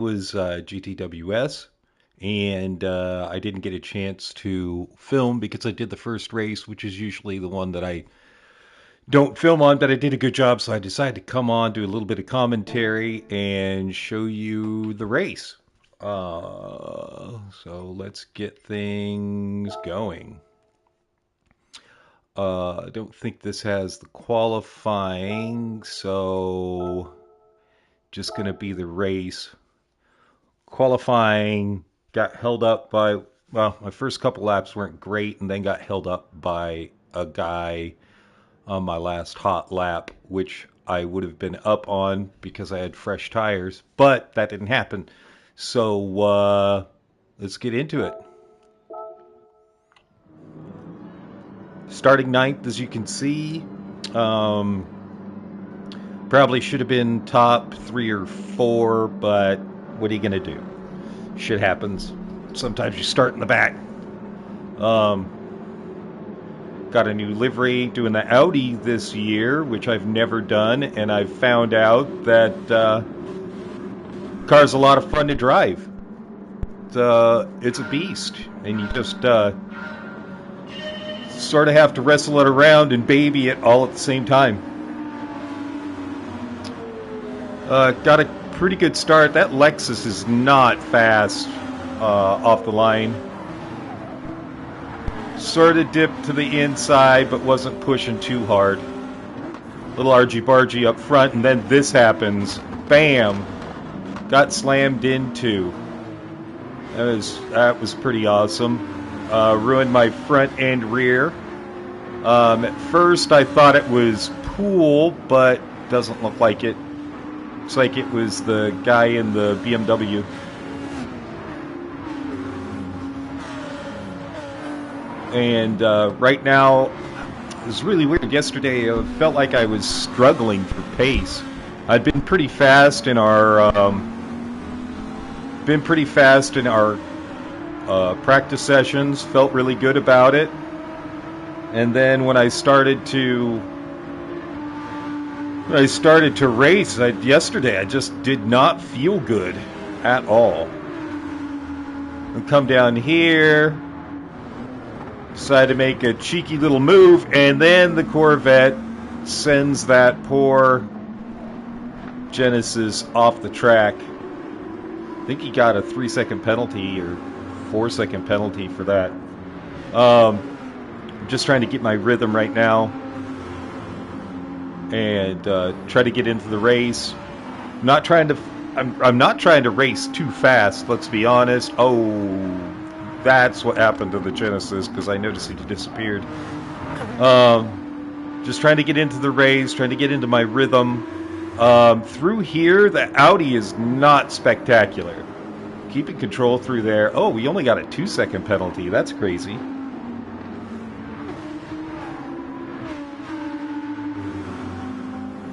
Was GTWS, and I didn't get a chance to film because I did the first race, which is usually the one that I don't film on, but I did a good job, so I decided to come on, do a little bit of commentary, and show you the race. So let's get things going. I don't think this has the qualifying, so just going to be the race. Qualifying got held up by, well, my first couple laps weren't great and then got held up by a guy on my last hot lap, which I would have been up on because I had fresh tires, but that didn't happen. So let's get into it. Starting ninth, as you can see, probably should have been top 3 or 4, but what are you going to do? Shit happens. Sometimes you start in the back. Got a new livery doing the Audi this year, which I've never done, and I've found out that car's a lot of fun to drive. It's a beast, and you just sort of have to wrestle it around and baby it all at the same time. Got a pretty good start. That Lexus is not fast off the line. Sort of dipped to the inside, but wasn't pushing too hard. Little argy-bargy up front, and then this happens. Bam! Got slammed into. That was pretty awesome. Ruined my front and rear. At first, I thought it was pool, but doesn't look like it. Looks like it was the guy in the BMW. And right now, it was really weird. Yesterday, I felt like I was struggling for pace. I'd been pretty fast in our practice sessions. Felt really good about it. And then when I started to race yesterday, I just did not feel good at all. I come down here. Decided to make a cheeky little move, and then the Corvette sends that poor Genesis off the track. I think he got a 3-second penalty or 4-second penalty for that. I'm just trying to get my rhythm right now and try to get into the race. I'm not trying to race too fast. Let's be honest. Oh. That's what happened to the Genesis, because I noticed it disappeared. Just trying to get into the race, trying to get into my rhythm. Through here, the Audi is not spectacular. Keeping control through there. Oh, we only got a 2-second penalty. That's crazy.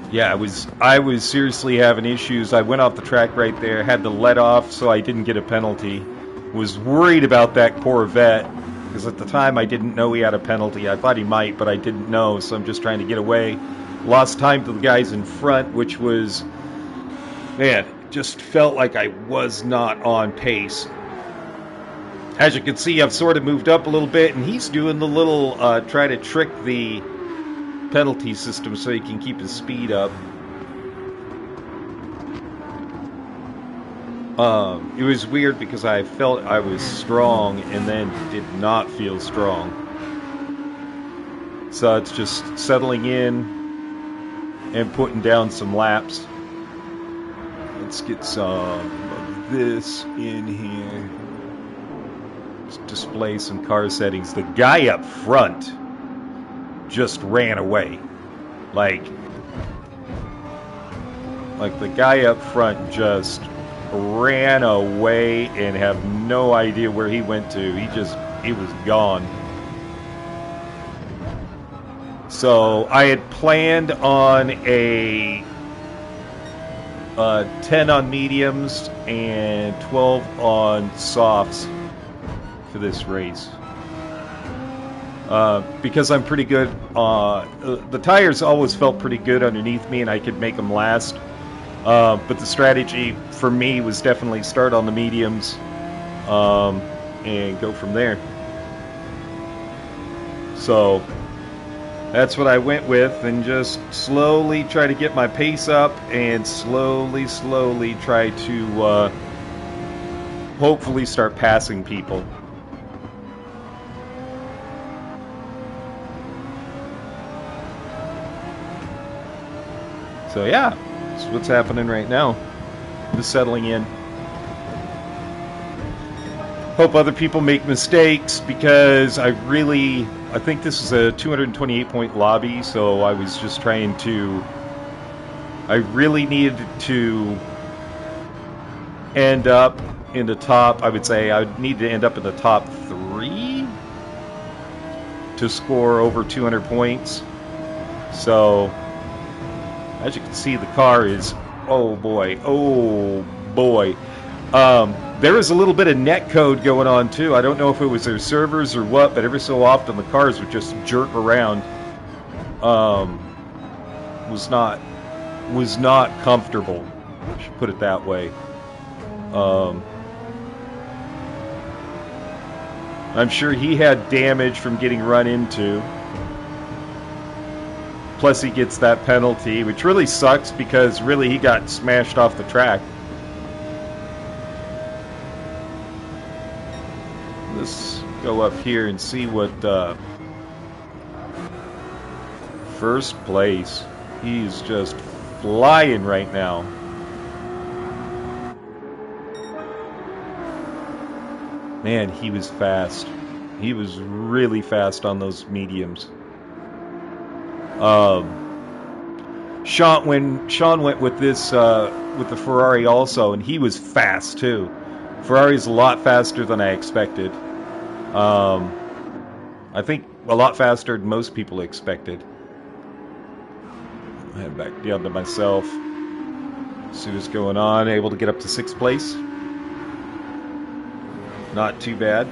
Yeah, I was seriously having issues. I went off the track right there, had to let off so I didn't get a penalty. Was worried about that Corvette because at the time I didn't know he had a penalty. I thought he might, but I didn't know, so I'm just trying to get away. Lost time to the guys in front, which was, man, just felt like I was not on pace. As you can see, I've sort of moved up a little bit, and he's doing the little try to trick the penalty system so he can keep his speed up. It was weird because I felt I was strong and then did not feel strong. So it's just settling in and putting down some laps. Let's get some of this in here. Let's display some car settings. The guy up front just ran away. Like the guy up front just ran away and have no idea where he went to. He was gone. So I had planned on a 10 on mediums and 12 on softs for this race. Because I'm pretty good, the tires always felt pretty good underneath me and I could make them last. But the strategy for me was definitely start on the mediums and go from there. So that's what I went with, and just slowly try to get my pace up and slowly try to hopefully start passing people. So yeah, that's what's happening right now. Just settling in. Hope other people make mistakes, because I think this is a 228 point lobby, so I was just trying to, I really needed to end up in the top, I would say I would need to end up in the top 3 to score over 200 points. So as you can see, the car is, oh boy. There was a little bit of net code going on too. I don't know if it was their servers or what, but every so often the cars would just jerk around. Was not comfortable. I should put it that way. I'm sure he had damage from getting run into. Plus he gets that penalty, which really sucks, because really he got smashed off the track. Let's go up here and see what first place. He's just flying right now. Man, he was fast. He was really fast on those mediums. Sean went with this with the Ferrari also, and he was fast too. Ferrari's a lot faster than I expected. I think a lot faster than most people expected. I head back down to myself. See what's going on. Able to get up to 6th place. Not too bad.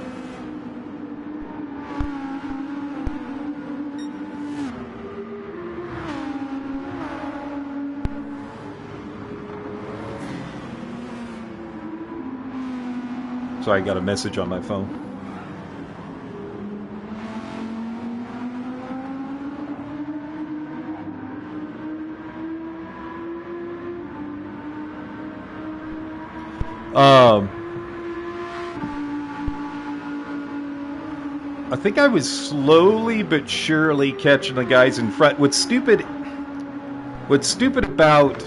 So I got a message on my phone. I think I was slowly but surely catching the guys in front. What's stupid about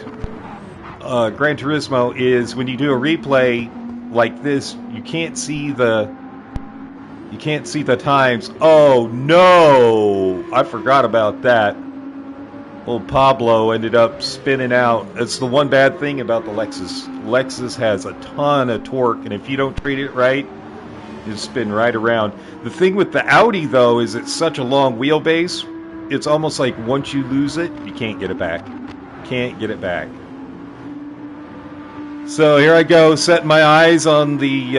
Gran Turismo is when you do a replay like this, you can't see the times. Oh no, I forgot about that. Old Pablo ended up spinning out. It's the one bad thing about the Lexus. Lexus has a ton of torque, and if you don't treat it right, you spin right around. The thing with the Audi though is it's such a long wheelbase, it's almost like once you lose it, you can't get it back. Can't get it back. So here I go, setting my eyes on the,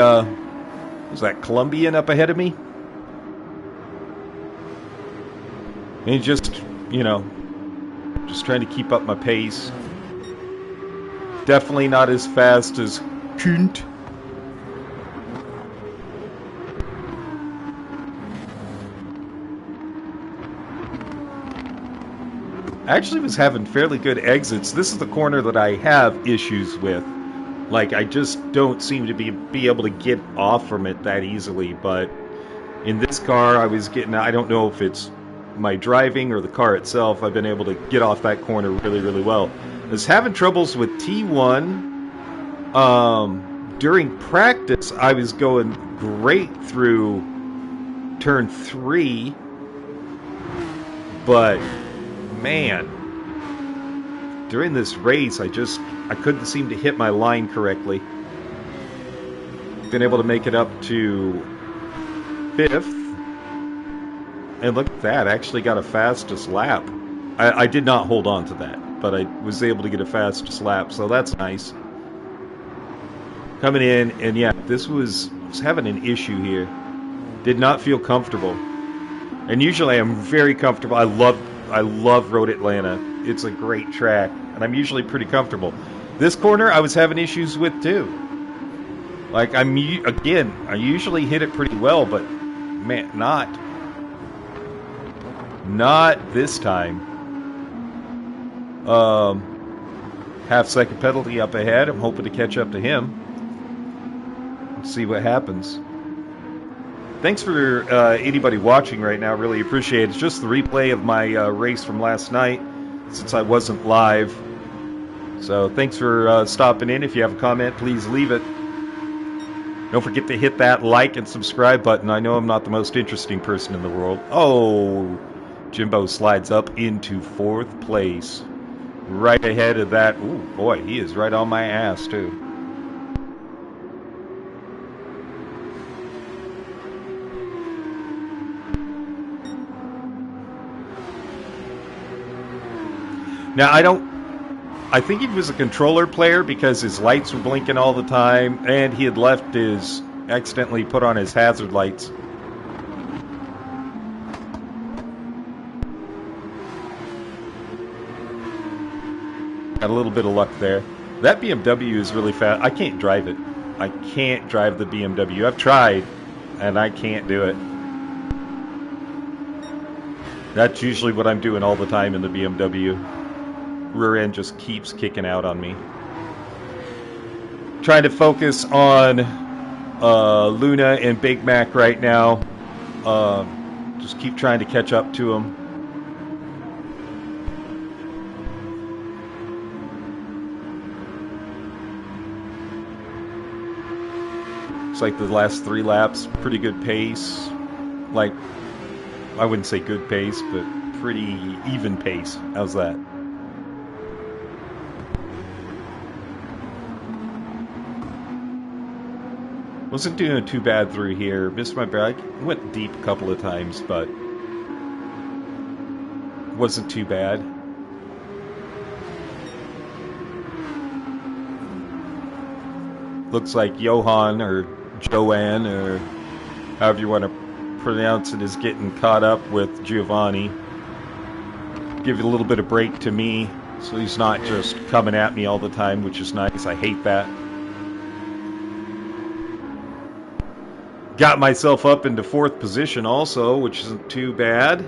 was that Colombian up ahead of me? And just, you know, just trying to keep up my pace. Definitely not as fast as Kunt. I actually was having fairly good exits. This is the corner that I have issues with. Like, I just don't seem to be able to get off from it that easily. But in this car, I was getting, I don't know if it's my driving or the car itself, I've been able to get off that corner really, really well. I was having troubles with T1. During practice, I was going great through turn 3. But man, during this race, I couldn't seem to hit my line correctly. Been able to make it up to 5th. And look at that, I actually got a fastest lap. I did not hold on to that, but I was able to get a fastest lap, so that's nice. Coming in, and yeah, I was having an issue here. Did not feel comfortable. And usually I'm very comfortable. I love Road Atlanta. It's a great track, and I'm usually pretty comfortable. This corner I was having issues with too. Like, I usually hit it pretty well, but man, not this time. Half-second penalty up ahead. I'm hoping to catch up to him. Let's see what happens. Thanks for anybody watching right now. Really appreciate it. It's just the replay of my race from last night since I wasn't live. So thanks for stopping in. If you have a comment, please leave it. Don't forget to hit that like and subscribe button. I know I'm not the most interesting person in the world. Oh, Jimbo slides up into 4th place. Right ahead of that. Ooh, boy, he is right on my ass, too. Now, I think he was a controller player because his lights were blinking all the time, and he had accidentally put on his hazard lights. Got a little bit of luck there. That BMW is really fast. I can't drive it. I can't drive the BMW. I've tried, and I can't do it. That's usually what I'm doing all the time in the BMW. Rear end just keeps kicking out on me. Trying to focus on Luna and Big Mac right now. Just keep trying to catch up to them. It's like the last 3 laps, pretty good pace. Like, I wouldn't say good pace, but pretty even pace. How's that? Wasn't doing too bad through here. Missed my break. Went deep a couple of times, but wasn't too bad. Looks like Johan or Joanne or however you want to pronounce it is getting caught up with Giovanni. Give a little bit of break to me so he's not just coming at me all the time, which is nice. I hate that. Got myself up into 4th position also, which isn't too bad.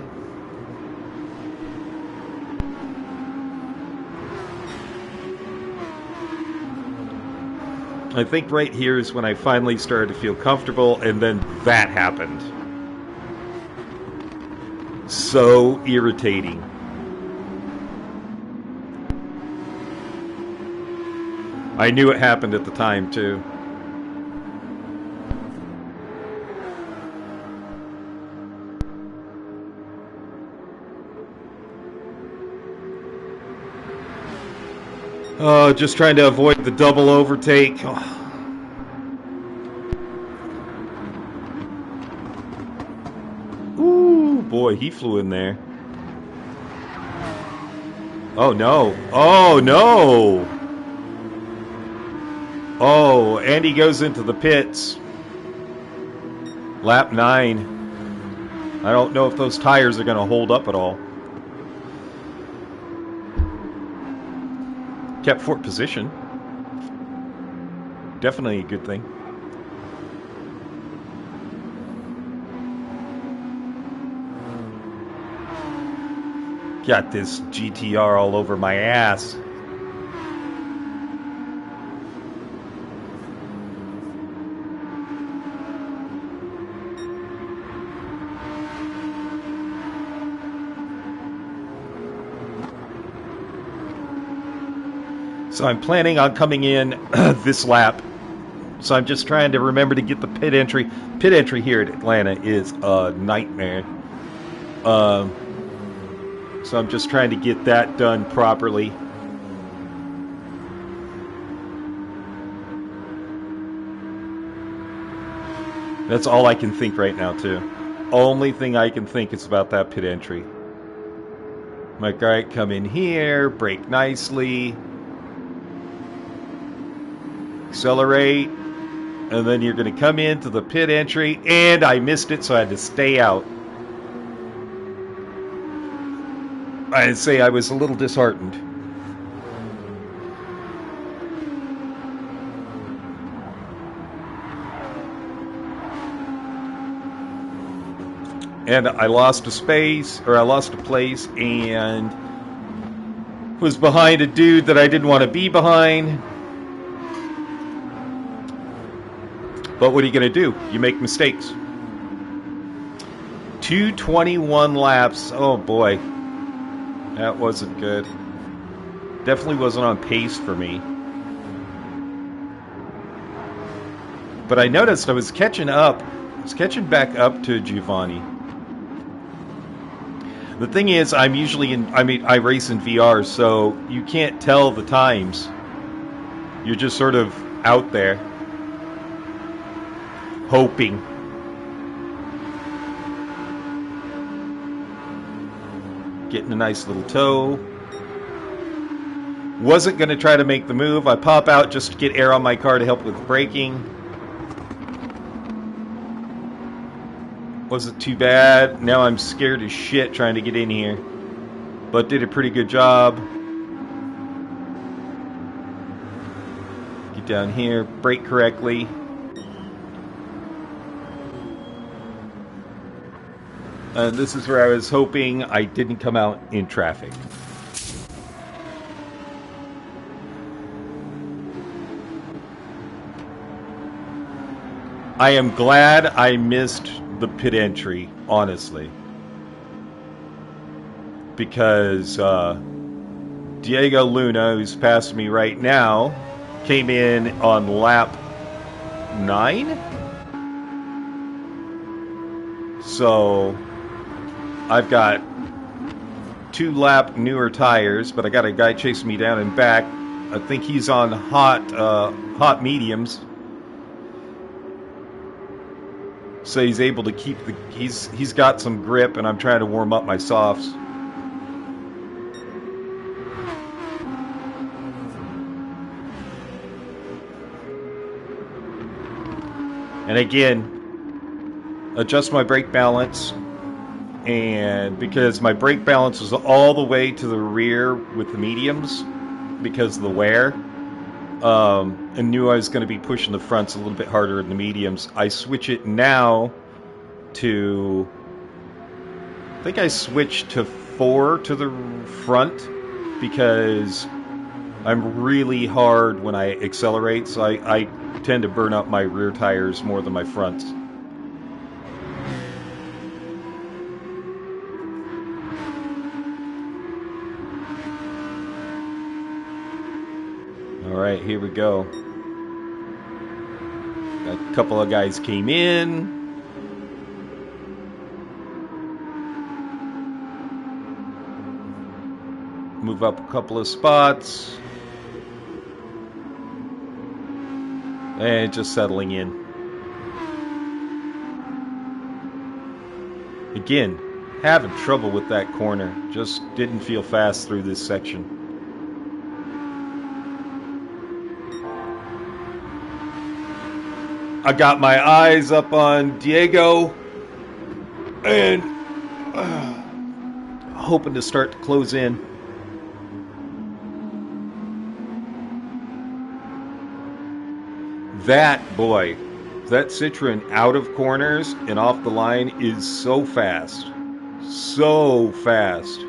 I think right here is when I finally started to feel comfortable, and then that happened. So irritating. I knew it happened at the time, too. Just trying to avoid the double overtake. Oh. Ooh, boy, he flew in there. Oh, no. Oh, no. Oh, and he goes into the pits. Lap 9. I don't know if those tires are going to hold up at all. Kept 4th position. Definitely a good thing. Got this GTR all over my ass. So I'm planning on coming in this lap. So I'm just trying to remember to get the pit entry. Pit entry here at Atlanta is a nightmare. So I'm just trying to get that done properly. That's all I can think right now, too. Only thing I can think is about that pit entry. I'm like, all right, come in here, brake nicely. Accelerate, and then you're going to come into the pit entry, and I missed it, so I had to stay out. I'd say I was a little disheartened. and I lost a space, or I lost a place, and was behind a dude that I didn't want to be behind. But what are you going to do? You make mistakes. 221 laps. Oh boy. That wasn't good. Definitely wasn't on pace for me. But I noticed I was catching up. I was catching back up to Giovanni. The thing is, I'm usually I race in VR, so you can't tell the times. You're just sort of out there, hoping. Getting a nice little tow. Wasn't going to try to make the move. I pop out just to get air on my car to help with braking. Wasn't too bad. Now I'm scared as shit trying to get in here. But did a pretty good job. Get down here, brake correctly. This is where I was hoping I didn't come out in traffic. I am glad I missed the pit entry, honestly. Because Diego Luna, who's passed me right now, came in on lap 9? So I've got 2-lap newer tires, but I got a guy chasing me down and back. I think he's on hot mediums. So he's able to keep the he's got some grip, and I'm trying to warm up my softs. And again, adjust my brake balance, and because my brake balance was all the way to the rear with the mediums because of the wear, and knew I was going to be pushing the fronts a little bit harder in the mediums. I switch it now to, I think I switched to 4 to the front because I'm really hard when I accelerate, so I tend to burn up my rear tires more than my fronts. Alright, here we go. A couple of guys came in. Move up a couple of spots. And just settling in. Again, having trouble with that corner. Just didn't feel fast through this section. I got my eyes up on Diego and hoping to start to close in. That Citroen out of corners and off the line is so fast. So fast.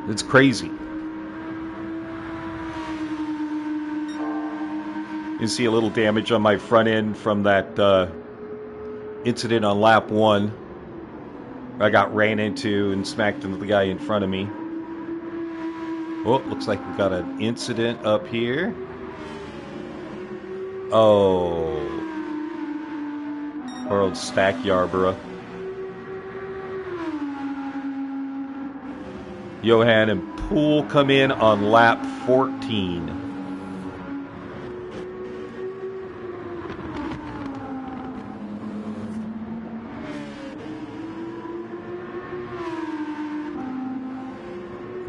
It's crazy. You see a little damage on my front end from that incident on lap 1. I got ran into and smacked into the guy in front of me. Oh, looks like we've got an incident up here. Oh. Poor old Stack Yarborough. Johan and Poole come in on lap 14.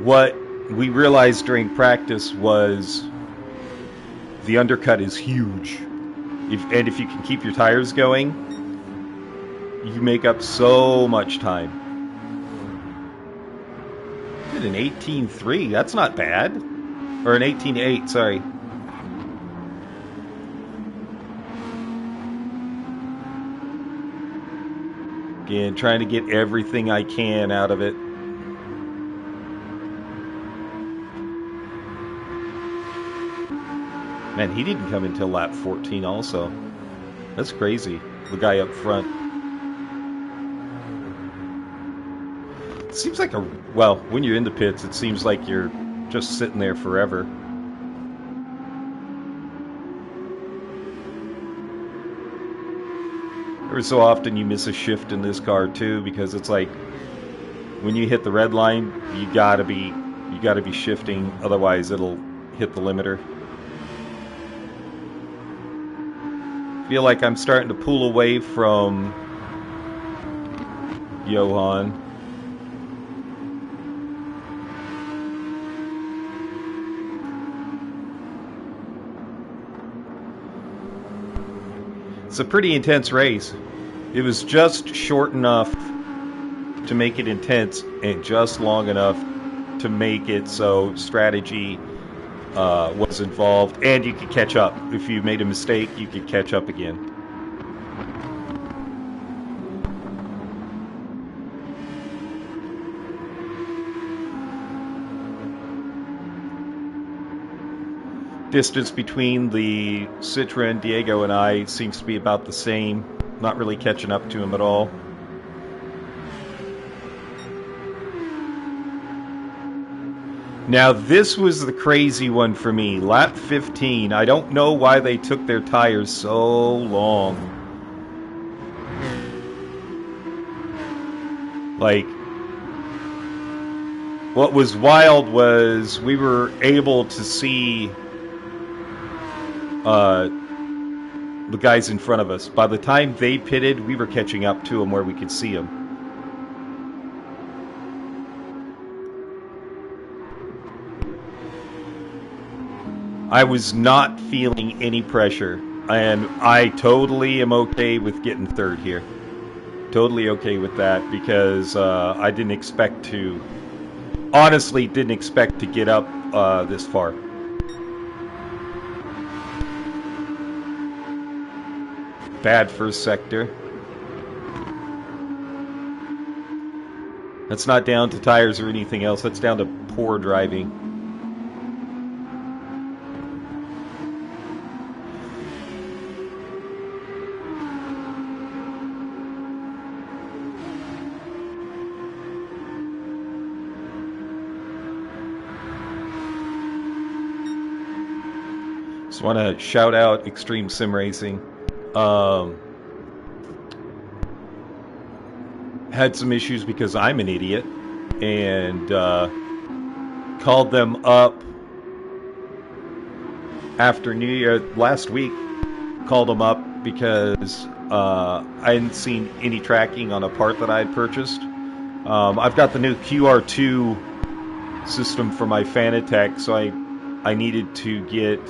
What we realized during practice was the undercut is huge. If you can keep your tires going, you make up so much time. Did an 18.3, that's not bad. Or an 18.8, sorry. Again, trying to get everything I can out of it. Man, he didn't come until lap 14 also. That's crazy. The guy up front. It seems like well, when you're in the pits, it seems like you're just sitting there forever. Every so often you miss a shift in this car too, because it's like when you hit the red line, you gotta be shifting, otherwise it'll hit the limiter. Feel like I'm starting to pull away from Johan. It's a pretty intense race. It was just short enough to make it intense and just long enough to make it so strategy was involved, and you could catch up. If you made a mistake, you could catch up again. Distance between the Citroen Diego and I seems to be about the same. Not really catching up to him at all. Now this was the crazy one for me. Lap 15. I don't know why they took their tires so long. Like, what was wild was we were able to see the guys in front of us. By the time they pitted, we were catching up to them where we could see them. I was not feeling any pressure, and I totally am okay with getting third here. Totally okay with that, because I didn't expect to, honestly didn't expect to get up this far. Bad first sector. That's not down to tires or anything else, that's down to poor driving. Just want to shout out Extreme Sim Racing. Had some issues because I'm an idiot, and called them up after New Year last week. Called them up because I hadn't seen any tracking on a part that I had purchased. I've got the new QR2 system for my Fanatec, so I needed to get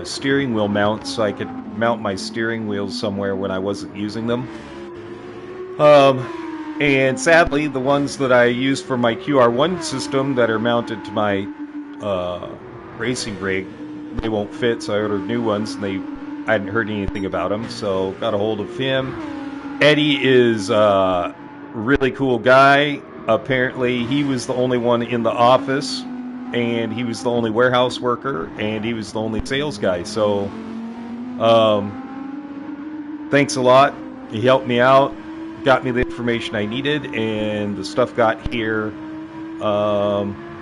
steering wheel mounts so I could mount my steering wheels somewhere when I wasn't using them. And sadly, the ones that I use for my QR1 system that are mounted to my racing rig, they won't fit, so I ordered new ones, and I hadn't heard anything about them, so got a hold of him. Eddie is a really cool guy. Apparently, he was the only one in the office, and he was the only warehouse worker, and he was the only sales guy, so thanks a lot. He helped me out, got me the information I needed, and the stuff got here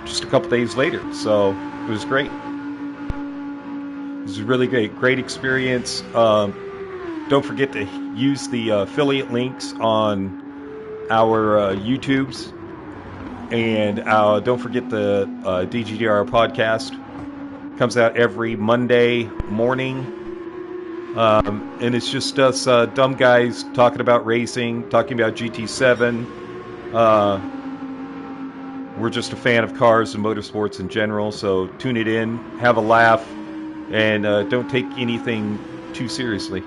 just a couple days later, so it was great. It was really great experience. Don't forget to use the affiliate links on our YouTubes, and don't forget the DGDR podcast. Comes out every Monday morning. And it's just us dumb guys talking about racing, talking about GT7. We're just a fan of cars and motorsports in general, so tune it in, have a laugh, and don't take anything too seriously.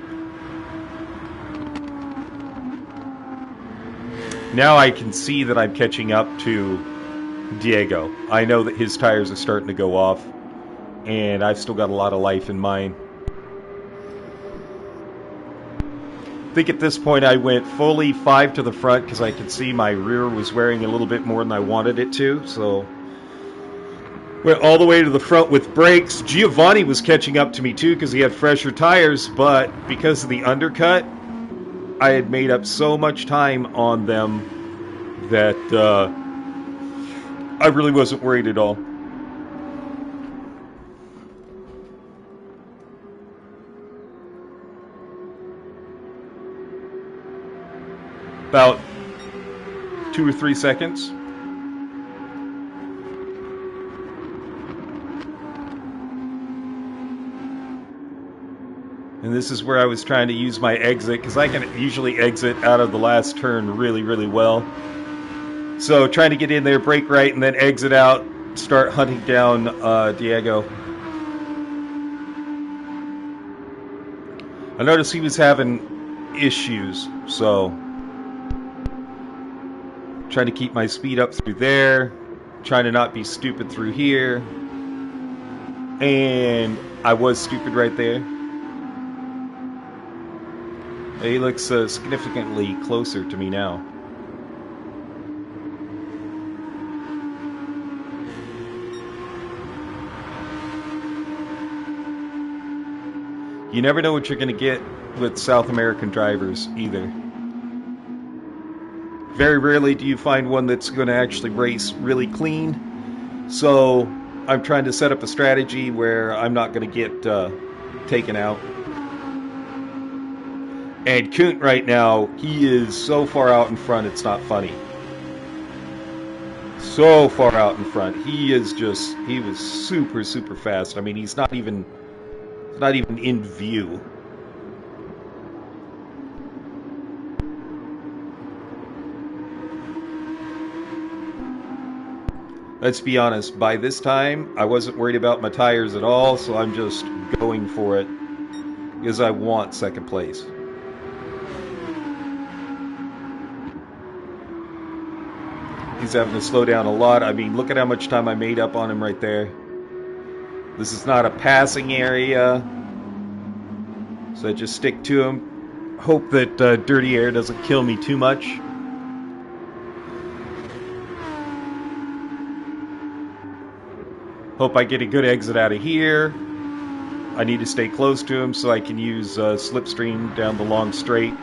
Now I can see that I'm catching up to Diego. I know that his tires are starting to go off, and I've still got a lot of life in mine. think at this point I went fully 5 to the front because I could see my rear was wearing a little bit more than I wanted it to. So went all the way to the front with brakes. Giovanni was catching up to me too because he had fresher tires, but because of the undercut, I had made up so much time on them that I really wasn't worried at all. About 2 or 3 seconds. And this is where I was trying to use my exit, because I can usually exit out of the last turn really, really well. So trying to get in there, brake right, and then exit out, start hunting down Diego. I noticed he was having issues, so trying to keep my speed up through there, trying to not be stupid through here, and I was stupid right there. He looks significantly closer to me now. You never know what you're going to get with South American drivers either. Very rarely do you find one that's going to actually race really clean. So I'm trying to set up a strategy where I'm not going to get taken out. And Kunt right now, he is so far out in front, it's not funny. So far out in front. He was super, super fast. I mean, he's not even in view. Let's be honest, by this time, I wasn't worried about my tires at all, so I'm just going for it because I want second place. He's having to slow down a lot. I mean, look at how much time I made up on him right there. This is not a passing area, so I just stick to him. Hope that dirty air doesn't kill me too much. Hope I get a good exit out of here. I need to stay close to him so I can use slipstream down the long straight.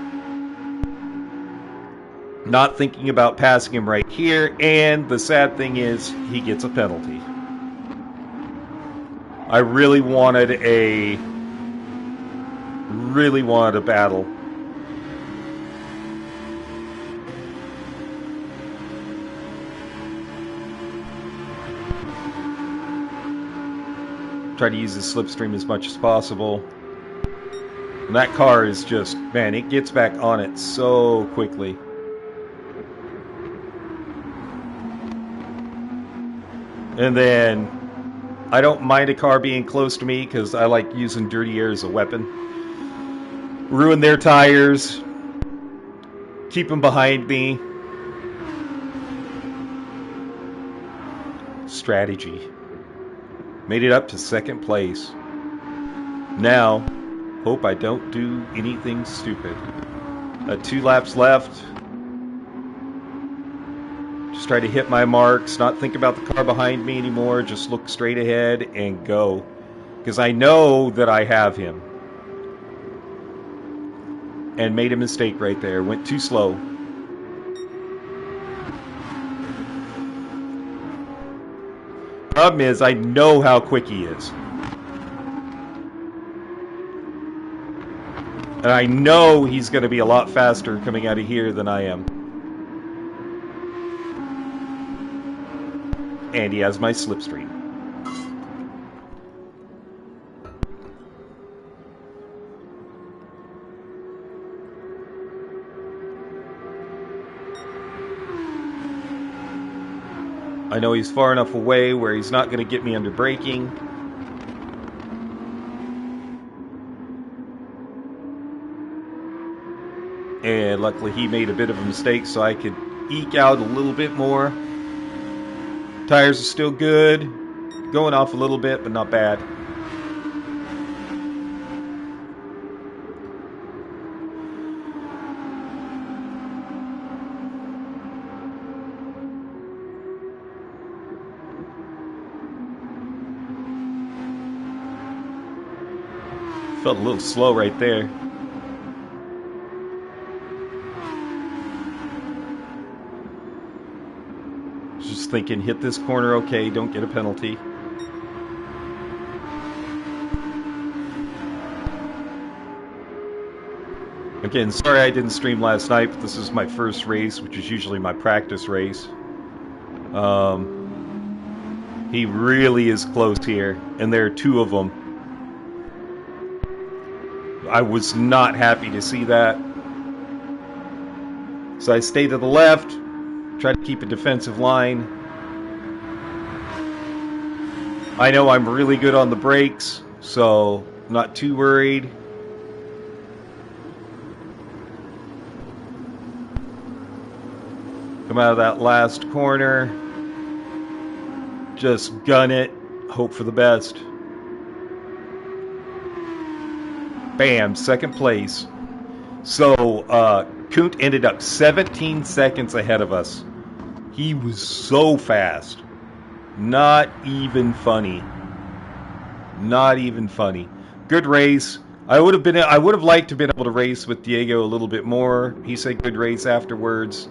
Not thinking about passing him right here, and the sad thing is he gets a penalty. I really wanted a battle. Try to use the slipstream as much as possible. And that car is just, man, it gets back on it so quickly. And then I don't mind a car being close to me because I like using dirty air as a weapon. Ruin their tires. Keep them behind me. Strategy. Made it up to second place. Now, hope I don't do anything stupid. 2 laps left. Just try to hit my marks, not think about the car behind me anymore, just look straight ahead and go. Because I know that I have him. And made a mistake right there, went too slow. Problem is, I know how quick he is. And I know he's going to be a lot faster coming out of here than I am. And he has my slipstream. I know he's far enough away where he's not going to get me under braking. And luckily he made a bit of a mistake so I could eke out a little bit more. Tires are still good. Going off a little bit, but not bad. Felt a little slow right there. Just thinking, hit this corner okay, don't get a penalty. Again, sorry I didn't stream last night, but this is my first race, which is usually my practice race. He really is close here, and there are two of them. I was not happy to see that. So I stay to the left, try to keep a defensive line. I know I'm really good on the brakes, so not too worried. Come out of that last corner. Just gun it. Hope for the best. Bam, second place. So, Kunt ended up 17 seconds ahead of us. He was so fast. Not even funny. Not even funny. Good race. I would have liked to have been able to race with Diego a little bit more. He said good race afterwards.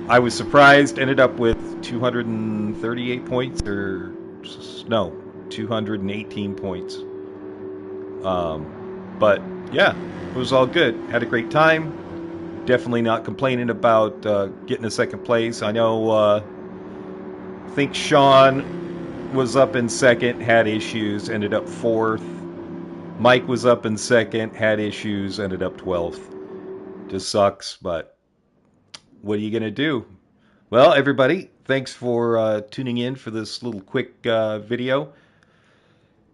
I was surprised. Ended up with 238 points, or no, 218 points. But yeah, it was all good. Had a great time. Definitely not complaining about getting a second place. I know. I think Sean was up in second, had issues, ended up fourth. Mike was up in second, had issues, ended up 12th. Just sucks, but what are you going to do? Well, everybody, thanks for tuning in for this little quick video.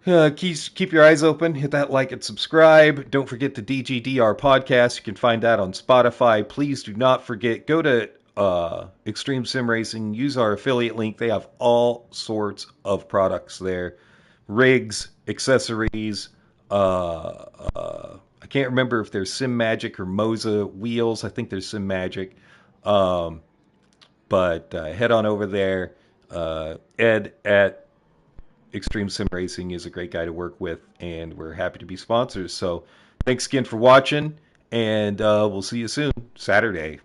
Keep your eyes open, hit that like and subscribe. Don't forget the DGDR podcast. You can find that on Spotify. Please do not forget, go to Extreme Sim Racing, use our affiliate link. They have all sorts of products there. Rigs, accessories, I can't remember if there's Sim Magic or Moza wheels. I think there's Sim Magic. But head on over there. Ed at Extreme Sim Racing is a great guy to work with, and we're happy to be sponsors. So thanks again for watching, and we'll see you soon, Saturday.